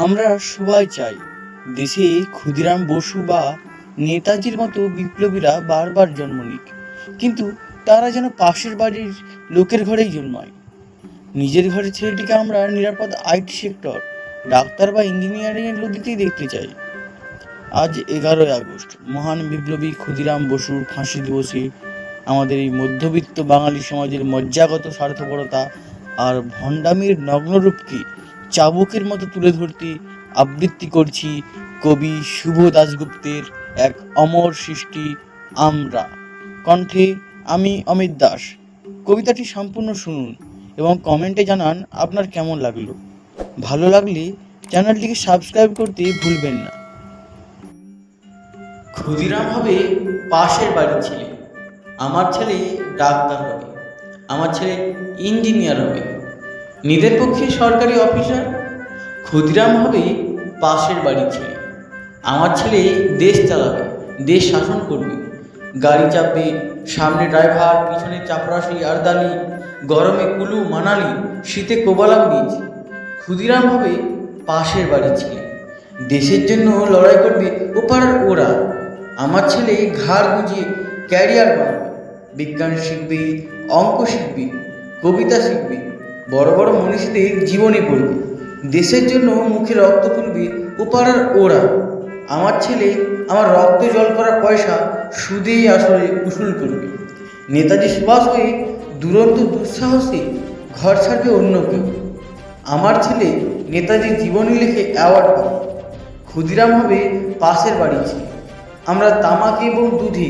আমরা সবাই চাই দেশে ক্ষুদিরাম বসু বা নেতাজির মতো বিপ্লবীরা বারবার জন্ম নিক, কিন্তু তারা যেন পাশের বাড়ির লোকের ঘরেই জন্মায়। নিজের ঘরের ছেলেটিকে আমরা নিরাপদ আইটি সেক্টর, ডাক্তার বা ইঞ্জিনিয়ারিংয়ের গতিতেই দেখতে চাই। আজ 11ই আগস্ট, মহান বিপ্লবী ক্ষুদিরাম বসুর ফাঁসি দিবসে আমাদের এই মধ্যবিত্ত বাঙালি সমাজের মজ্জাগত স্বার্থপরতা আর ভণ্ডামির নগ্নরূপকে চাবুকের মতো তুলে ধরতে আবৃত্তি করছি কবি শুভ দাশগুপ্তের এক অমর সৃষ্টি আমরা। কণ্ঠে আমি অমিত দাস। কবিতাটি সম্পূর্ণ শুনুন এবং কমেন্টে জানান আপনার কেমন লাগলো। ভালো লাগলে চ্যানেলটিকে সাবস্ক্রাইব করতে ভুলবেন না। ক্ষুদিরাম হবে পাশের বাড়ির ছেলে, আমার ছেলে ডাক্তার হবে, আমার ছেলে ইঞ্জিনিয়ার হবে, নিজের পক্ষে সরকারি অফিসার। ক্ষুদিরাম হবে পাশের বাড়ির ছেলে, আমার ছেলে দেশ চালাবে, দেশ শাসন করবে, গাড়ি চাপবে, সামনে ড্রাইভার, পিছনে চাপরাশি আরদালি, গরমে কুলু মানালি, শীতে কোবালাম বীজ। ক্ষুদিরাম হবে পাশের বাড়ির ছেলে, দেশের জন্য লড়াই করবে ওপার ওরা। আমার ছেলে ঘাড় বুঝিয়ে ক্যারিয়ার বানাবে, বিজ্ঞান শিখবে, অঙ্ক শিখবে, কবিতা শিখবে, বড় বড় মনীষীদের জীবনী পড়বে, দেশের জন্য মুখে রক্ত তুলবে ওপার ওরা। আমার ছেলে আমার রক্ত জল করা পয়সা সুদেই আসলে উসুল করবে। নেতাজি সুভাষ হয়ে দুরন্ত দুঃসাহসে ঘর ছাড়বে অন্য কেউ। আমার ছেলে নেতাজির জীবনী লিখে অ্যাওয়ার্ড পাবে। ক্ষুদিরাম হবে পাশের বাড়ির ছেলে, আমরা তামাকে এবং দুধে,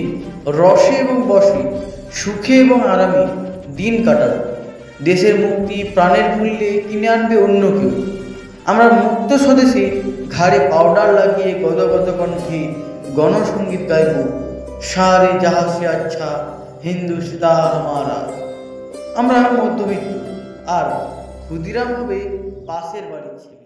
রসে এবং বসে, সুখে এবং আরামে দিন কাটাবো। দেশের মুক্তি প্রাণের মূল্যে কিনে আনবে অন্য কেউ। আমরা মুক্ত স্বদেশে ঘাড়ে পাউডার লাগিয়ে গদগদ কণ্ঠে গণসঙ্গীত গাইব, সারে জাহা সে আচ্ছা হিন্দুস্তান হামারা। আমরা মধ্যবিত্ত আর ক্ষুদিরাম হবে পাশের বাড়ির ছেলে।